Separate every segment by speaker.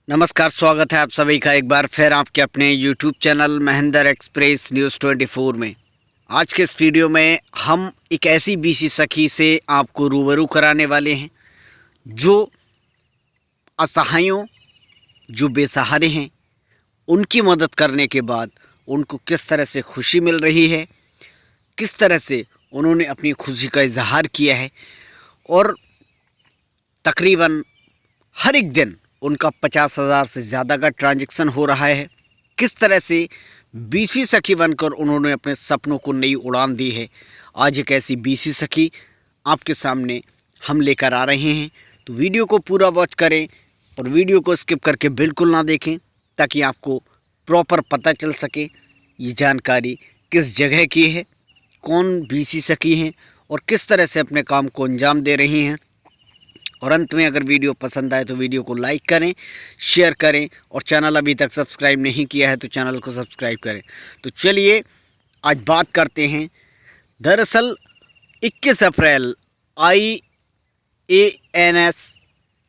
Speaker 1: नमस्कार, स्वागत है आप सभी का एक बार फिर आपके अपने YouTube channel Mahendra express news 24 में। आज के इस वीडियो में हम एक ऐसी बीसी सखी से आपको रूबरू कराने वाले हैं जो असहायों, जो बेसहारे हैं, उनकी मदद करने के बाद उनको किस तरह से खुशी मिल रही है, किस तरह से उन्होंने अपनी खुशी का इजहार किया है और तकरीबन हर एक दिन उनका 50,000 से ज़्यादा का ट्रांजैक्शन हो रहा है। किस तरह से बीसी सखी बनकर उन्होंने अपने सपनों को नई उड़ान दी है। आज एक ऐसी बीसी सखी आपके सामने हम लेकर आ रहे हैं, तो वीडियो को पूरा वॉच करें और वीडियो को स्किप करके बिल्कुल ना देखें, ताकि आपको प्रॉपर पता चल सके ये जानकारी किस जगह की है, कौन बीसी सखी हैं और किस तरह से अपने काम को अंजाम दे रही हैं। और अंत में अगर वीडियो पसंद आए तो वीडियो को लाइक करें, शेयर करें और चैनल अभी तक सब्सक्राइब नहीं किया है तो चैनल को सब्सक्राइब करें। तो चलिए आज बात करते हैं। दरअसल 21 अप्रैल IANS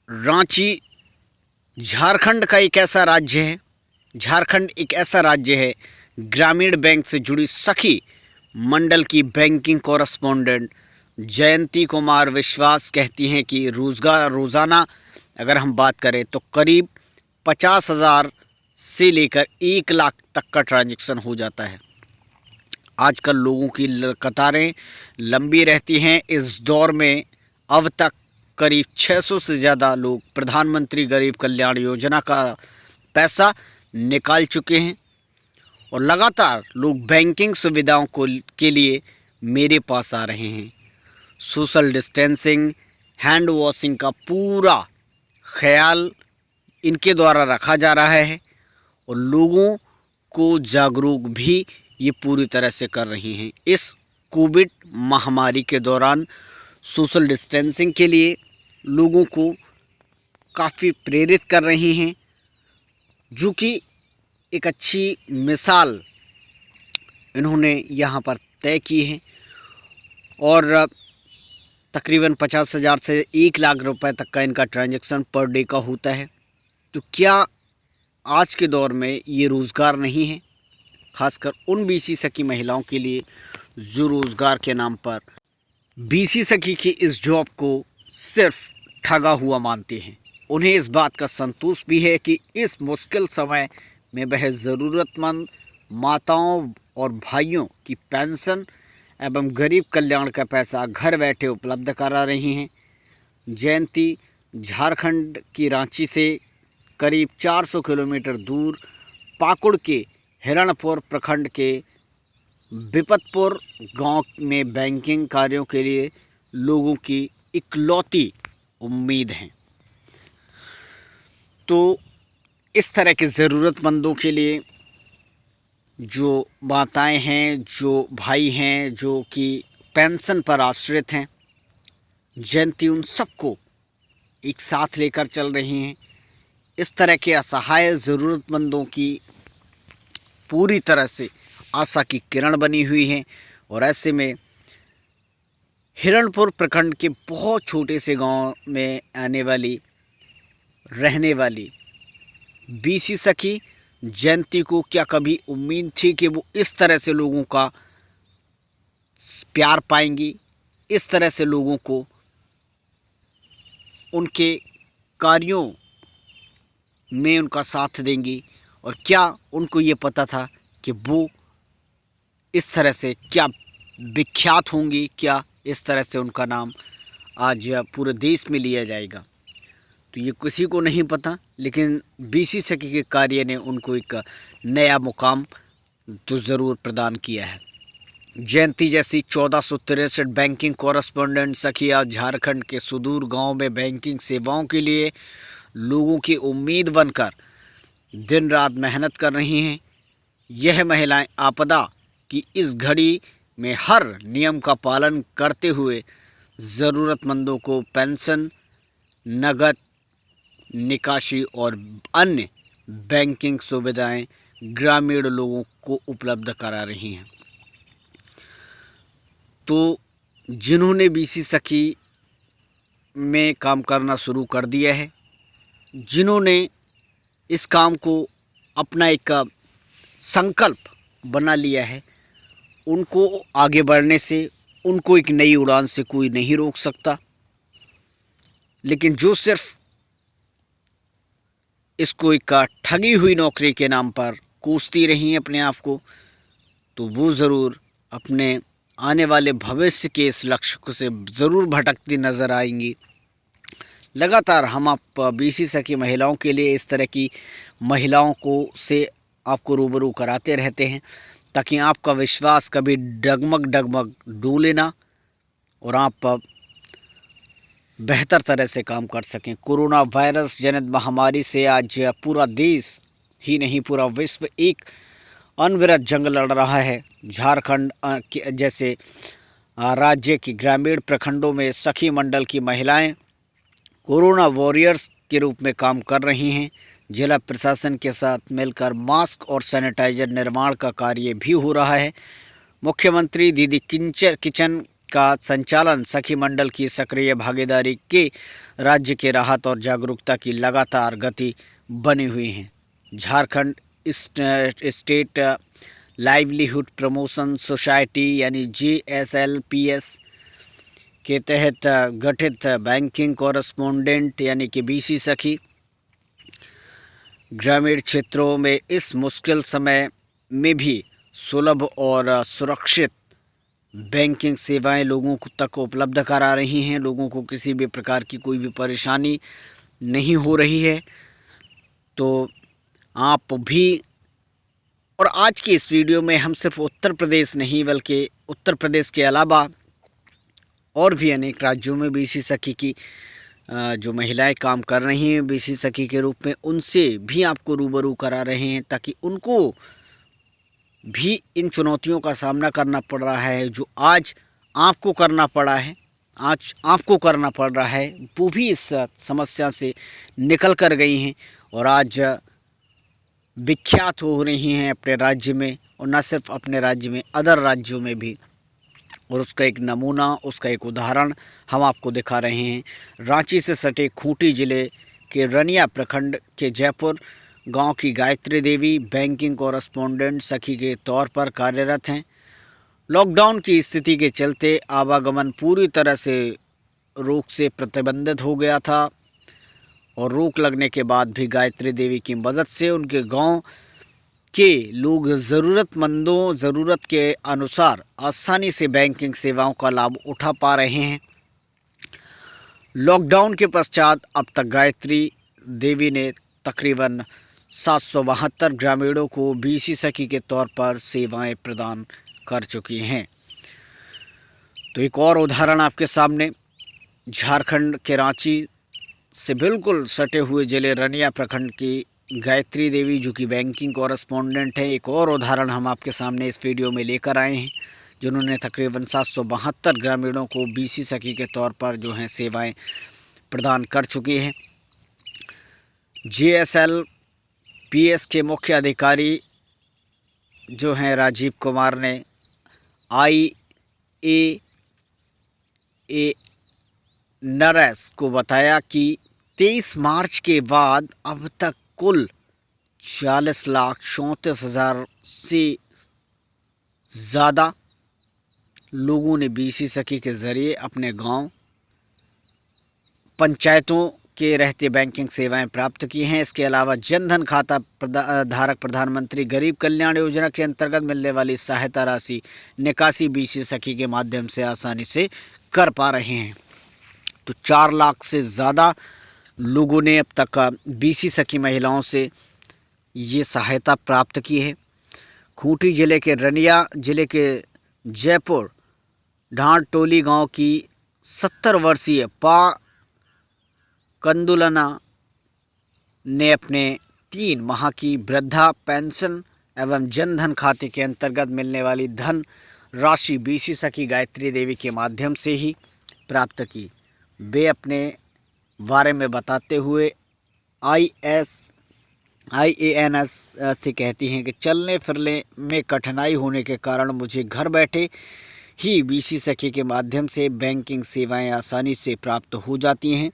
Speaker 1: रांची झारखंड का एक ऐसा राज्य है, झारखंड एक ऐसा राज्य है ग्रामीण बैंक से जुड़ी सखी मंडल की बैंकिंग कॉरेस्पोंडेंट जयंती कुमार विश्वास कहती हैं कि रोज़ाना अगर हम बात करें तो करीब 50,000 से लेकर 1 लाख तक का ट्रांजैक्शन हो जाता है। आजकल लोगों की कतारें लंबी रहती हैं। इस दौर में अब तक करीब 600 से ज़्यादा लोग प्रधानमंत्री गरीब कल्याण योजना का पैसा निकाल चुके हैं और लगातार लोग बैंकिंग सुविधाओं के लिए मेरे पास आ रहे हैं। सोशल डिस्टेंसिंग, हैंड वॉशिंग का पूरा ख्याल इनके द्वारा रखा जा रहा है और लोगों को जागरूक भी ये पूरी तरह से कर रही हैं। इस कोविड महामारी के दौरान सोशल डिस्टेंसिंग के लिए लोगों को काफ़ी प्रेरित कर रही हैं, जो कि एक अच्छी मिसाल इन्होंने यहाँ पर तय की है। और तकरीबन 50,000 से 1 लाख रुपए तक का इनका ट्रांजैक्शन पर डे का होता है। तो क्या आज के दौर में ये रोज़गार नहीं है, खासकर उन बीसी सखी महिलाओं के लिए जो रोज़गार के नाम पर बीसी सखी की इस जॉब को सिर्फ ठगा हुआ मानते हैं। उन्हें इस बात का संतोष भी है कि इस मुश्किल समय में वह ज़रूरतमंद माताओं और भाइयों की पेंशन एवं गरीब कल्याण का पैसा घर बैठे उपलब्ध करा रही हैं। जयंती झारखंड की रांची से करीब 400 किलोमीटर दूर पाकुड़ के हिरणपुर प्रखंड के विपतपुर गांव में बैंकिंग कार्यों के लिए लोगों की इकलौती उम्मीद है। तो इस तरह के ज़रूरतमंदों के लिए जो माताएं हैं, जो भाई हैं, जो कि पेंशन पर आश्रित हैं, जयंती उन सबको एक साथ लेकर चल रही हैं। इस तरह के असहाय ज़रूरतमंदों की पूरी तरह से आशा की किरण बनी हुई है। और ऐसे में हिरणपुर प्रखंड के बहुत छोटे से गांव में रहने वाली बीसी सखी जयंती को क्या कभी उम्मीद थी कि वो इस तरह से लोगों का प्यार पाएंगी, इस तरह से लोगों को उनके कार्यों में उनका साथ देंगी। और क्या उनको ये पता था कि वो इस तरह से क्या विख्यात होंगी, क्या इस तरह से उनका नाम आज पूरे देश में लिया जाएगा। तो ये किसी को नहीं पता, लेकिन बीसी सखी के कार्य ने उनको एक नया मुकाम तो ज़रूर प्रदान किया है। जयंती जैसी 1463 बैंकिंग कॉरेस्पोंडेंट सखी आज झारखंड के सुदूर गांव में बैंकिंग सेवाओं के लिए लोगों की उम्मीद बनकर दिन रात मेहनत कर रही हैं। यह महिलाएं आपदा की इस घड़ी में हर नियम का पालन करते हुए ज़रूरतमंदों को पेंशन, नगद निकासी और अन्य बैंकिंग सुविधाएं ग्रामीण लोगों को उपलब्ध करा रही हैं। तो जिन्होंने बीसी सखी में काम करना शुरू कर दिया है, जिन्होंने इस काम को अपना एक संकल्प बना लिया है, उनको आगे बढ़ने से, उनको एक नई उड़ान से कोई नहीं रोक सकता। लेकिन जो सिर्फ इसको एक ठगी हुई नौकरी के नाम पर कोसती रही हैं अपने आप को, तो वो ज़रूर अपने आने वाले भविष्य के इस लक्ष्य को से ज़रूर भटकती नज़र आएंगी। लगातार हम आप बीसी सखी महिलाओं के लिए इस तरह की महिलाओं को से आपको रूबरू कराते रहते हैं, ताकि आपका विश्वास कभी डगमग डोले ना और आप बेहतर तरह से काम कर सकें। कोरोना वायरस जनित महामारी से आज पूरा देश ही नहीं, पूरा विश्व एक अनवरत जंग लड़ रहा है। झारखंड जैसे राज्य की ग्रामीण प्रखंडों में सखी मंडल की महिलाएं कोरोना वॉरियर्स के रूप में काम कर रही हैं। जिला प्रशासन के साथ मिलकर मास्क और सैनिटाइजर निर्माण का कार्य भी हो रहा है। मुख्यमंत्री दीदी किचन का संचालन सखी मंडल की सक्रिय भागीदारी के राज्य के राहत और जागरूकता की लगातार गति बनी हुई है। Jharkhand state livelihood promotion society यानी JSLPS के तहत गठित बैंकिंग कॉरेस्पोंडेंट यानी कि बीसी सखी ग्रामीण क्षेत्रों में इस मुश्किल समय में भी सुलभ और सुरक्षित बैंकिंग सेवाएं लोगों तक उपलब्ध करा रही हैं। लोगों को किसी भी प्रकार की कोई भी परेशानी नहीं हो रही है। तो आप भी, और आज की इस वीडियो में हम सिर्फ उत्तर प्रदेश नहीं बल्कि उत्तर प्रदेश के अलावा और भी अनेक राज्यों में बीसी सखी की जो महिलाएं काम कर रही हैं बीसी सखी के रूप में, उनसे भी आपको रूबरू करा रहे हैं, ताकि उनको भी इन चुनौतियों का सामना करना पड़ रहा है जो आज आपको करना पड़ा है, आज आपको करना पड़ रहा है, वो भी इस समस्या से निकल कर गई हैं और आज विख्यात हो रही हैं अपने राज्य में, और न सिर्फ अपने राज्य में, अदर राज्यों में भी। और उसका एक नमूना, उसका एक उदाहरण हम आपको दिखा रहे हैं। रांची से सटे खूंटी जिले के रनिया प्रखंड के जयपुर गांव की गायत्री देवी बैंकिंग कॉरेस्पोंडेंट सखी के तौर पर कार्यरत हैं। लॉकडाउन की स्थिति के चलते आवागमन पूरी तरह से रोक से प्रतिबंधित हो गया था, और रोक लगने के बाद भी गायत्री देवी की मदद से उनके गांव के लोग ज़रूरतमंदों ज़रूरत के अनुसार आसानी से बैंकिंग सेवाओं का लाभ उठा पा रहे हैं। लॉकडाउन के पश्चात अब तक गायत्री देवी ने तकरीबन 772 ग्रामीणों को बीसी सखी के तौर पर सेवाएं प्रदान कर चुकी हैं। तो एक और उदाहरण आपके सामने, झारखंड के रांची से बिल्कुल सटे हुए जिले रनिया प्रखंड की गायत्री देवी जो कि बैंकिंग कॉरेस्पोंडेंट है, एक और उदाहरण हम आपके सामने इस वीडियो में लेकर आए हैं, जिन्होंने तकरीबन 772 ग्रामीणों को बीसी सखी के तौर पर जो हैं सेवाएं प्रदान कर चुकी हैं। JSLPS के मुख्य अधिकारी जो हैं राजीव कुमार ने IANRS को बताया कि 23 मार्च के बाद अब तक कुल 40,34,000 से ज़्यादा लोगों ने बीसी सखी के ज़रिए अपने गांव पंचायतों के रहते बैंकिंग सेवाएं प्राप्त की हैं। इसके अलावा जनधन खाता धारक प्रधानमंत्री गरीब कल्याण योजना के अंतर्गत मिलने वाली सहायता राशि निकासी बीसी सखी के माध्यम से आसानी से कर पा रहे हैं। तो 4 लाख से ज़्यादा लोगों ने अब तक बीसी सखी महिलाओं से ये सहायता प्राप्त की है। खूंटी जिले के रनिया जिले के जयपुर ढांड टोली गांव की 70 वर्षीय पा कंदुलना ने अपने 3 माह की वृद्धा पेंशन एवं जनधन खाते के अंतर्गत मिलने वाली धन राशि बीसी सखी गायत्री देवी के माध्यम से ही प्राप्त की। वे अपने बारे में बताते हुए IANS से कहती हैं कि चलने फिरने में कठिनाई होने के कारण मुझे घर बैठे ही बीसी सखी के माध्यम से बैंकिंग सेवाएं आसानी से प्राप्त हो जाती हैं।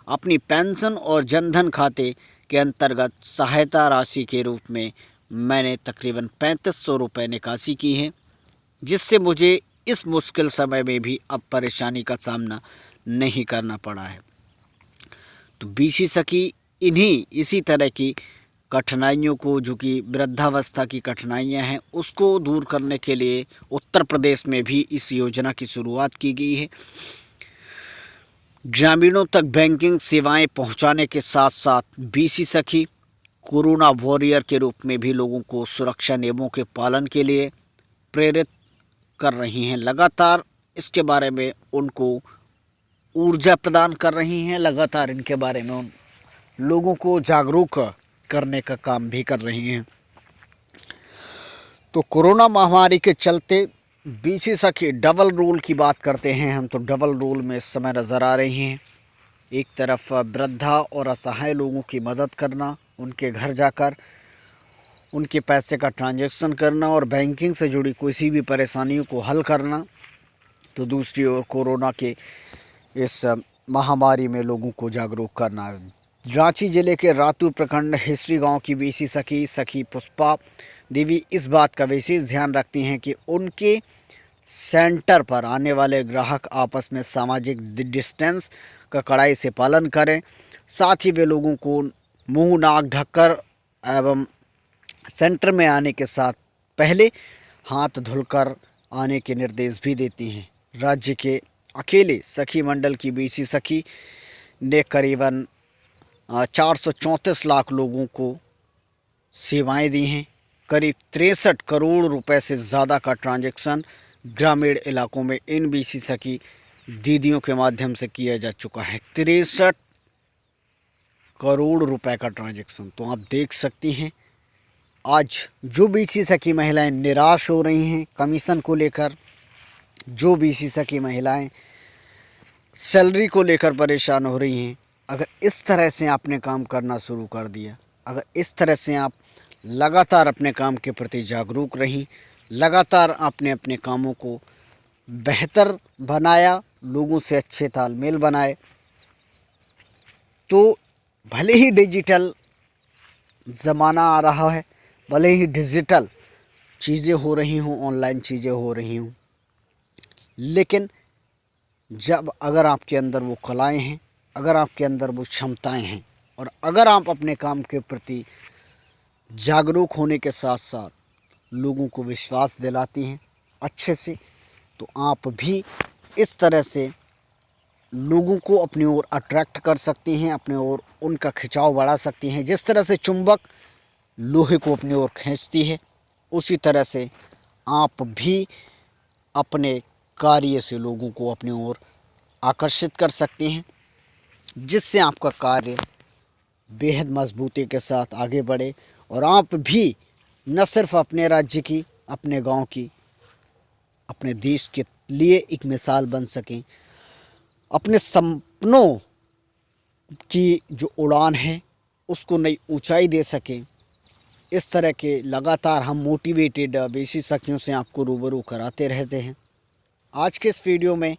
Speaker 1: अपनी पेंशन और जनधन खाते के अंतर्गत सहायता राशि के रूप में मैंने तकरीबन 3500 रुपये निकासी की है, जिससे मुझे इस मुश्किल समय में भी अब परेशानी का सामना नहीं करना पड़ा है। तो बीसी सखी इसी तरह की कठिनाइयों को, जो कि वृद्धावस्था की कठिनाइयां हैं, उसको दूर करने के लिए उत्तर प्रदेश में भी इस योजना की शुरुआत की गई है। ग्रामीणों तक बैंकिंग सेवाएं पहुंचाने के साथ साथ बीसी सखी कोरोना वॉरियर के रूप में भी लोगों को सुरक्षा नियमों के पालन के लिए प्रेरित कर रही हैं। लगातार इसके बारे में उनको ऊर्जा प्रदान कर रही हैं, लगातार इनके बारे में उन लोगों को जागरूक करने का काम भी कर रही हैं। तो कोरोना महामारी के चलते बीसी सखी डबल रोल की बात करते हैं हम, तो डबल रोल में इस समय नज़र आ रही हैं। एक तरफ वृद्धा और असहाय लोगों की मदद करना, उनके घर जाकर उनके पैसे का ट्रांजैक्शन करना और बैंकिंग से जुड़ी किसी भी परेशानियों को हल करना, तो दूसरी ओर कोरोना के इस महामारी में लोगों को जागरूक करना। रांची जिले के रातू प्रखंड हिस्ट्री गांव की बीसी सखी पुष्पा देवी इस बात का विशेष ध्यान रखती हैं कि उनके सेंटर पर आने वाले ग्राहक आपस में सामाजिक डिस्टेंस का कड़ाई से पालन करें। साथ ही वे लोगों को मुंह नाक ढककर एवं सेंटर में आने के साथ पहले हाथ धुलकर आने के निर्देश भी देती हैं। राज्य के अकेले सखी मंडल की बीसी सखी ने करीबन 434 लाख लोगों को सेवाएं दी हैं। करीब 63 करोड़ रुपए से ज़्यादा का ट्रांजैक्शन ग्रामीण इलाकों में इन बीसी सखी दीदियों के माध्यम से किया जा चुका है। 63 करोड़ रुपए का ट्रांजैक्शन। तो आप देख सकती हैं आज जो बीसी सखी महिलाएं निराश हो रही हैं कमीशन को लेकर, जो बीसी सखी महिलाएं सैलरी को लेकर परेशान हो रही हैं, अगर इस तरह से आपने काम करना शुरू कर दिया, अगर इस तरह से आप लगातार अपने काम के प्रति जागरूक रहीं, लगातार आपने अपने कामों को बेहतर बनाया, लोगों से अच्छे तालमेल बनाए, तो भले ही डिजिटल ज़माना आ रहा है, भले ही डिजिटल चीज़ें हो रही हों, ऑनलाइन चीज़ें हो रही हों, लेकिन जब अगर आपके अंदर वो कलाएं हैं, अगर आपके अंदर वो क्षमताएं हैं और अगर आप अपने काम के प्रति जागरूक होने के साथ साथ लोगों को विश्वास दिलाती हैं अच्छे से, तो आप भी इस तरह से लोगों को अपनी ओर अट्रैक्ट कर सकती हैं, अपनी ओर उनका खिंचाव बढ़ा सकती हैं। जिस तरह से चुंबक लोहे को अपनी ओर खींचती है, उसी तरह से आप भी अपने कार्य से लोगों को अपनी ओर आकर्षित कर सकती हैं, जिससे आपका कार्य बेहद मजबूती के साथ आगे बढ़े और आप भी न सिर्फ अपने राज्य की, अपने गांव की, अपने देश के लिए एक मिसाल बन सकें, अपने सपनों की जो उड़ान है उसको नई ऊंचाई दे सकें। इस तरह के लगातार हम मोटिवेटेड बीसी सखियों से आपको रूबरू कराते रहते हैं। आज के इस वीडियो में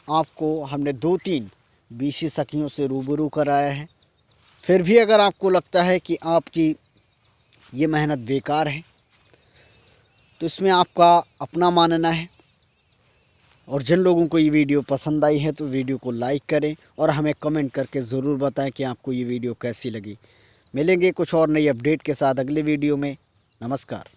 Speaker 1: आपको हमने 2-3 बीसी सखियों से रूबरू कराया है। फिर भी अगर आपको लगता है कि आपकी ये मेहनत बेकार है, तो इसमें आपका अपना मानना है। और जिन लोगों को ये वीडियो पसंद आई है तो वीडियो को लाइक करें और हमें कमेंट करके ज़रूर बताएं कि आपको ये वीडियो कैसी लगी। मिलेंगे कुछ और नई अपडेट के साथ अगले वीडियो में। नमस्कार।